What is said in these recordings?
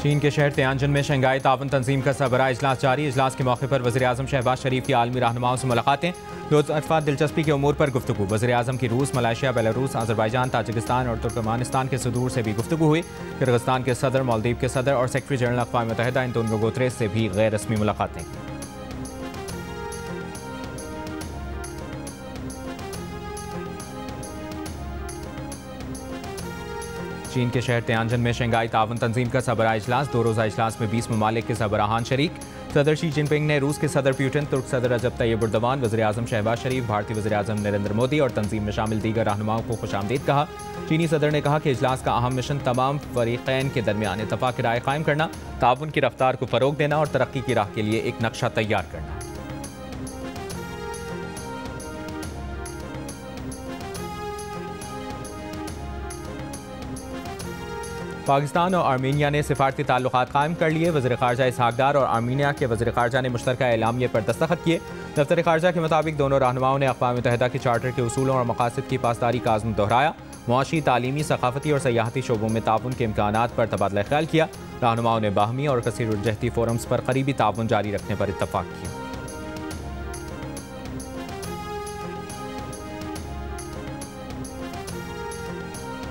चीन के शहर तियानजिन में शंघाई ताउन तंजीम का सरबराह इजलास जारी। इजलास के मौके पर वज़ीर-ए-आज़म शहबाज शरीफ की आलमी रहनुमाओं से मुलाकातें। दो तरफ़ा दिलचस्पी के उमूर पर गुफ्तगू। वज़ीर-ए-आज़म की रूस, मलेशिया, बेलारूस, अज़रबैजान, ताजिकिस्तान और तुर्कमानिस्तान के सदूर से भी गुफ्तगू हुई। किर्गिस्तान के सदर, मालदीव के सदर और सेक्रेटरी जनरल अक़वाम मुत्तहिदा एंटोनियो गुतेरेस से भी गैर रस्मी मुलाकातें की। चीन के शहर तियानजिन में शंघाई ताउन तंजीम का सरबराह इजलास। 2 रोज़ा इजलास में 20 ममालिक के सरबराहान शरीक। सदर शी जिनपिंग ने रूस के सदर पुतिन, तुर्क सदर रजब तैयब एर्दोगान, वज़ीर-ए-आज़म शहबाज शरीफ, भारतीय वज़ीर-ए-आज़म नरेंद्र मोदी और तंजीम में शामिल दीगर रहनुमाओं को खुशामदीद कहा। चीनी सदर ने कहा कि इजलास का अहम मिशन तमाम फरीक़ैन के दरमियान इत्तफ़ाक़ राय कायम करना, ताउन की रफ्तार को फ़रोग़ देना और तरक्की की राह के लिए एक नक्शा तैयार करना। पाकिस्तान और आर्मीनिया ने सिफारती ताल्लुकात कायम कर लिए। वज़ीर ख़ारजा इसहाक डार और आर्मीनिया के वज़ीर ख़ारजा ने मुश्तरका एलामिया पर दस्तखत किए। दफ्तर ख़ारजा के मुताबिक दोनों रहनुमाओं ने अक़वाम मुत्तहिदा के चार्टर के उसूलों और मक़ासद की पासदारी का अज़्म दोहराया। मुआशी, तालीमी, सक़ाफ़ती और सयाहती शोबों में ताउन के इम्कानात पर तबादला ख्याल किया। रहनुमाओं ने बाहमी और कसीरुलजहती फ़ोरम्स पर करीबी ताउन जारी रखने पर इत्तफ़ाक़ किया।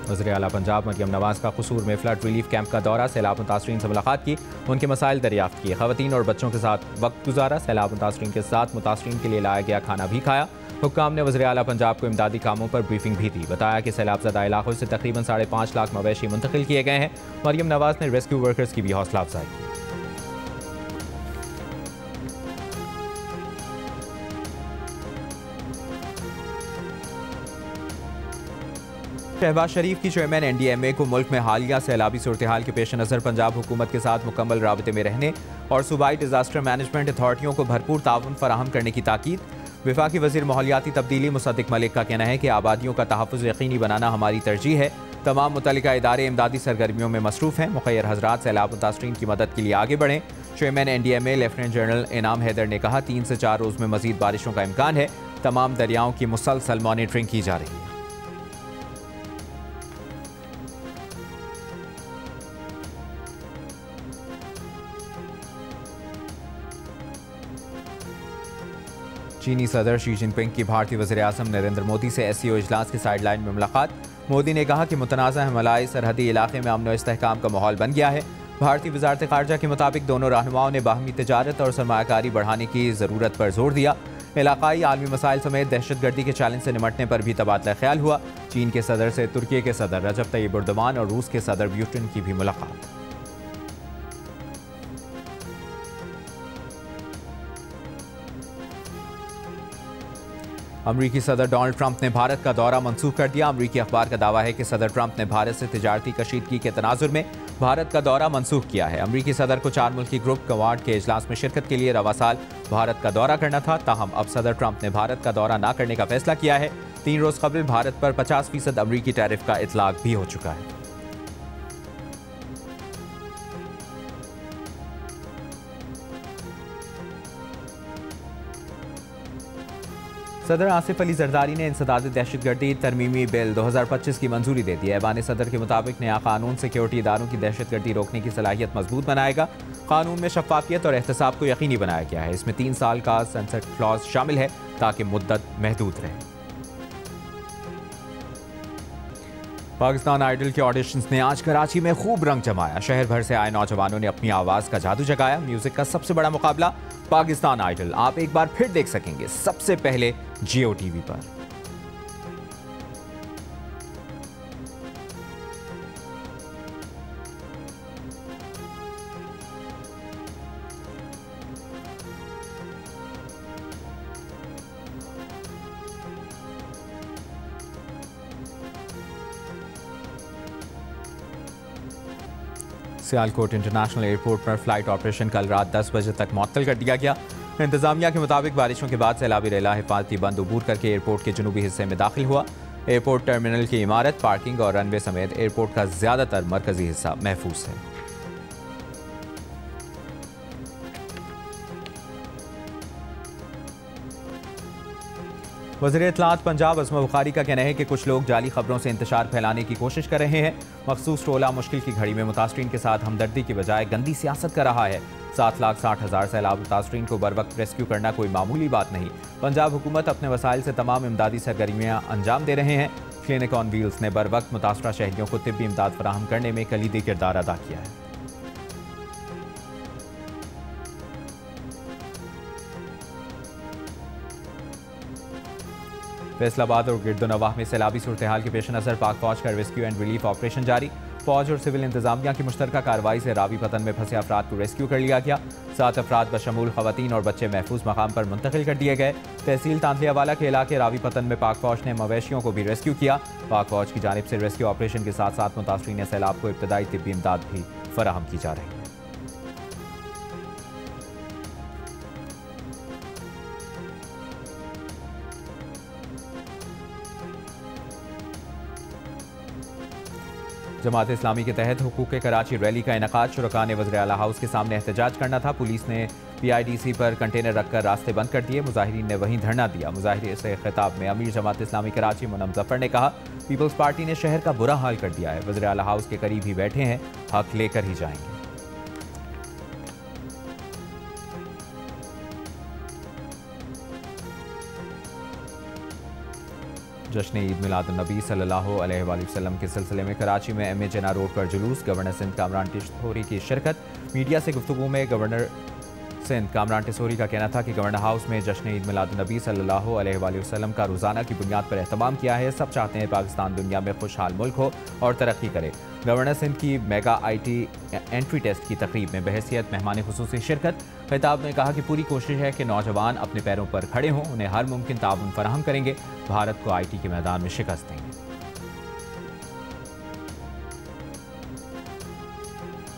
वज़ीर आला पंजाब मरियम नवाज़ का कसूर में फ्लड रिलीफ कैंप का दौरा। सैलाब मुतासरीन से मुलाकात की, उनके मसाइल दरियाफ्त किए। ख़वातीन और बच्चों के साथ वक्त गुजारा। सैलाब मुतासरीन के साथ मुतासरीन के लिए लाया गया खाना भी खाया। हुक्काम ने वज़ीर आला पंजाब को इमदादी कामों पर ब्रीफिंग भी दी। बताया कि सैलाबज़दा इलाकों से तकरीबन 5.5 लाख मवेशी मुंतकिल किए गए हैं। मरियम नवाज़ ने रेस्क्यू वर्कर्स की भी हौसला अफजाई की। शहबाज शरीफ की चेयरमैन NDMA को मुल्क में हालिया सैलाबी सूरत-ए-हाल के पेश नज़र पंजाब हुकूमत के साथ मुकम्मल राबते में रहने और सूबाई डिजास्टर मैनेजमेंट अथॉरिटियों को भरपूर ताउन फराहम करने की ताकीद। वफाकी वज़ीर माहौलियाती तब्दीली मुसद्दिक मलिक का कहना है कि आबादियों का तहफ़्फ़ुज़ यकीनी बनाना हमारी तरजीह है। तमाम मुतल्लिका इदारे इमदादी सरगर्मियों में मसरूफ़ हैं। मुख़य्यर हज़रात सैलाब मुतासरीन की मदद के लिए आगे बढ़ें। चेयरमैन NDMA लेफ्टिनेंट जनरल इनाम हैदर ने कहा 3 से 4 रोज़ में मज़ीद बारिशों का इम्कान है। तमाम दरियाओं की मुसलसल मॉनिटरिंग की जा रही है। चीनी सदर शी जिनपिंग की भारतीय वज़ीर-ए-आज़म नरेंद्र मोदी से SCO इजलास की साइडलाइन में मुलाकात। मोदी ने कहा कि मुतनाज़ा मलाई सरहदी इलाके में अमन व इस्तेहकाम का माहौल बन गया है। भारतीय वज़ारत ख़ारजा के मुताबिक दोनों रहनुमाओं ने बाहमी तिजारत और सरमायाकारी बढ़ाने की ज़रूरत पर जोर दिया। इलाकाई आलमी मसाइल समेत दहशतगर्दी के चैलेंज से निमटने पर भी तबादला ख्याल हुआ। चीन के सदर से तुर्की के सदर रजब तैयब एर्दोगान और रूस के सदर पुतिन की भी मुलाकात। अमरीकी सदर डोनाल्ड ट्रंप ने भारत का दौरा मंसूख कर दिया। अमरीकी अखबार का दावा है कि सदर ट्रंप ने भारत से तिजारती कशीदगी के तनाजुर में भारत का दौरा मंसूख किया है। अमरीकी सदर को 4 मुल्की ग्रुप क्वाड के इजलास में शिरकत के लिए रवा साल भारत का दौरा करना था। ताहम अब सदर ट्रंप ने भारत का दौरा न करने का फैसला किया है। 3 रोज़ कबल भारत पर 50% अमरीकी टैरिफ का इतलाक भी हो चुका है। सदर आसिफ अली जरदारी ने इंसदाद दहशतगर्दी तरमीमी बिल 2025 की मंजूरी दे दी है। ऐवान सदर के मुताबिक नया कानून सिक्योरिटी इदारों की दहशतगर्दी रोकने की सलाहियत मजबूत बनाएगा। कानून में शफाफियत और एहतसाब को यकीनी बनाया गया है। इसमें 3 साल का सनसेट क्लॉज शामिल है ताकि मुद्दत महदूद रहे। पाकिस्तान आइडल के ऑडिशंस ने आज कराची में खूब रंग जमाया। शहर भर से आए नौजवानों ने अपनी आवाज़ का जादू जगाया। म्यूजिक का सबसे बड़ा मुकाबला पाकिस्तान आइडल आप एक बार फिर देख सकेंगे सबसे पहले जियो टीवी पर। सियालकोट इंटरनेशनल एयरपोर्ट पर फ्लाइट ऑपरेशन कल रात 10 बजे तक मुअत्तल कर दिया गया। इंतजामिया के मुताबिक बारिशों के बाद सैलाबी रेला हिफाजती बंद अबूर करके एयरपोर्ट के जनूबी हिस्से में दाखिल हुआ। एयरपोर्ट टर्मिनल की इमारत, पार्किंग और रनवे समेत एयरपोर्ट का ज्यादातर मरकजी हिस्सा महफूज है। वज़ीर इत्तलात पंजाब अज़मा बुखारी का कहना है कि कुछ लोग जाली खबरों से इंतशार फैलाने की कोशिश कर रहे हैं। मखसूस टोला मुश्किल की घड़ी में मुतासरीन के साथ हमदर्दी की बजाय गंदी सियासत कर रहा है। 7,60,000 सैलाब मुतासरीन को बर वक्त रेस्क्यू करना कोई मामूली बात नहीं। पंजाब हुकूमत अपने वसाइल से तमाम इमदादी सरगर्मियाँ अंजाम दे रहे हैं। क्लिनिक ऑन व्हील्स ने बर वक्त मुतासरा शहरियों को तिब्बी इमदाद फराहम करने में कलीदी किरदार अदा किया है। फैसलाबाद और गिरदोनवाह में सैलाबी सूरत हाल के पेश नज़र पाक फौज का रेस्क्यू एंड रिलीफ ऑपरेशन जारी। फौज और सिविल इंतजामिया की मुश्तरका कार्रवाई से रावी पतन में फंसे अफराद को रेस्क्यू कर लिया गया। 7 अफराद बशमूल खवातीन और बच्चे महफूज मकाम पर मुंतकिल कर दिए गए। तहसील तांतलियावाला के इलाके रावी पतन में पाक फौज ने मवेशियों को भी रेस्क्यू किया। पाक फौज की जानिब से रेस्क्यू ऑपरेशन के साथ साथ मुतासरीन सैलाब को इब्तदाई तिब्बी इमदाद भी फराहम की जा रही है। जमात इस्लामी के तहत हुकूक कराची रैली का इनेकाद। शुरका ने वज़ीर आला हाउस के सामने एहतजाज करना था। पुलिस ने PIDC पर कंटेनर रखकर रास्ते बंद कर दिए। मुजाहिरीन ने वहीं धरना दिया। मुजाहिरे से खिताब में अमीर जमात इस्लामी कराची मुनम जफर ने कहा, पीपल्स पार्टी ने शहर का बुरा हाल कर दिया है। वज़ीर आला हाउस के करीब ही बैठे हैं, हक लेकर ही जाएंगे। जश्न ईद मिलादुन्नबी सल्लल्लाहु अलैहि वसल्लम के सिलसिले में कराची में MA जिन्ना रोड पर जुलूस। गवर्नर सिंध कामरान टिसोरी की शिरकत। मीडिया से गुफ्तगू में गवर्नर सिंध कामरान टिसोरी का कहना था कि गवर्नर हाउस में जश्न ईद मिलादुन्नबी सल्लल्लाहु अलैहि वसल्लम का रोज़ाना की बुनियाद पर एहतमाम किया है। सब चाहते हैं पाकिस्तान दुनिया में खुशहाल मुल्क हो और तरक्की करे। गवर्नर सिंध की मेगा IT एंट्री टेस्ट की तकरीब में बहैसियत मेहमान खुसूसी शिरकत। खिताब में कहा कि पूरी कोशिश है कि नौजवान अपने पैरों पर खड़े हों, उन्हें हर मुमकिन ताउन फराहम करेंगे, भारत को IT के मैदान में शिकस्त देंगे।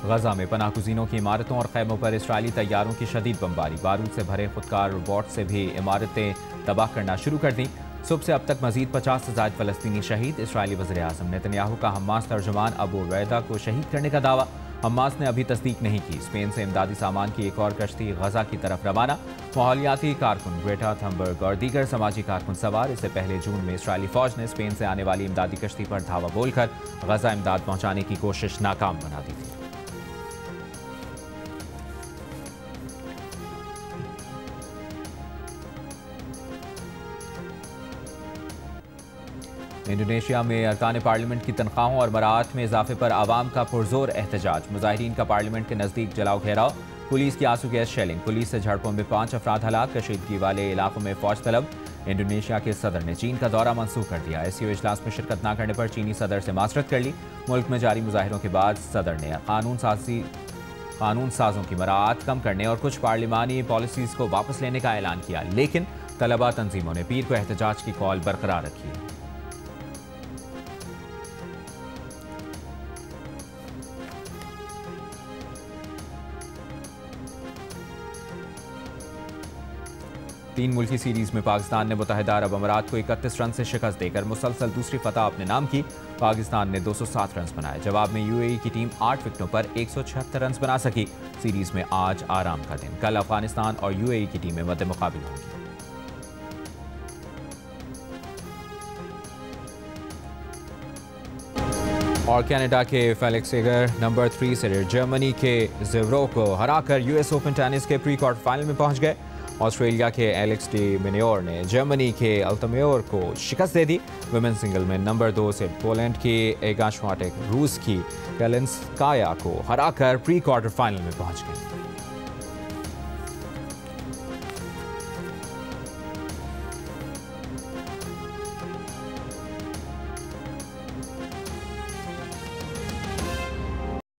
गजा में पनाह गुज़ीनों की इमारतों और खैमों पर इसराइली तैयारों की शदीद बमबारी। बारूद से भरे खुदकार रोबोट से भी इमारतें तबाह करना शुरू कर दी। सुबह से अब तक मजीद 50 से ज़ायद फ़लस्तीनी शहीद। इसराइली वज़ीर आज़म नेतन्याहू का हमास तर्जुमान अबू उबैदा को शहीद करने का दावा। हमास ने अभी तस्दीक नहीं की। स्पेन से इमदादी सामान की एक और कश्ती गजा की तरफ रवाना। माहौलियाती कारकुन ग्रेटा थंबर्ग और दीगर समाजी कारकुन सवार। इससे पहले जून में इसराइली फौज ने स्पेन से आने वाली इमदादी कश्ती पर धावा बोलकर गजा इमदाद पहुंचाने की कोशिश नाकाम बना दी थी। इंडोनेशिया में अरकान पार्लियामेंट की तनख्वाहों और मराहत में इजाफे पर आवाम का पुरजोर एहतजाज। मुजाहिरीन का पार्लियामेंट के नज़दीक जलाओ घेराव। पुलिस की आंसू गैस शेलिंग। पुलिस से झड़पों में 5 अफराद हलाक। कशीदगी वाले इलाकों में फौज तलब। इंडोनेशिया के सदर ने चीन का दौरा मंसूख कर दिया। SCO इजलास में शिरकत न करने पर चीनी सदर से माजरत कर ली। मुल्क में जारी मुजाहिरों के बाद सदर ने कानून साजों की मराहत कम करने और कुछ पार्लिमानी पॉलिसीज़ को वापस लेने का ऐलान किया, लेकिन तलबा तंजीमों ने पीर को एहतजाज की कॉल बरकरार रखी है। तीन मुल्की सीरीज में पाकिस्तान ने मुत्तहिदा अरब अमारात को 31 रन से शिकस्त देकर मुसलसल दूसरी फतह अपने नाम की। पाकिस्तान ने 207 रन बनाए। जवाब में UAE की टीम 8 विकेटों पर 176 रन बना सकी। सीरीज में आज आराम का दिन। कल अफगानिस्तान और UAE की टीमें मद्दे मुकाबिल होंगी। और कनाडा के फेलिक्स एगर नंबर 3 से जर्मनी के ज़ेवरो को हराकर US ओपन टेनिस के प्री क्वार्टर फाइनल में पहुंच गए। ऑस्ट्रेलिया के एलेक्स डी मिनेयोर ने जर्मनी के अल्तमेयोर को शिकस्त दे दी। वुमेन सिंगल में नंबर 2 से पोलैंड की एगा श्वाटेक रूस की कैलेंस्काया को हराकर प्री क्वार्टर फाइनल में पहुंच गए।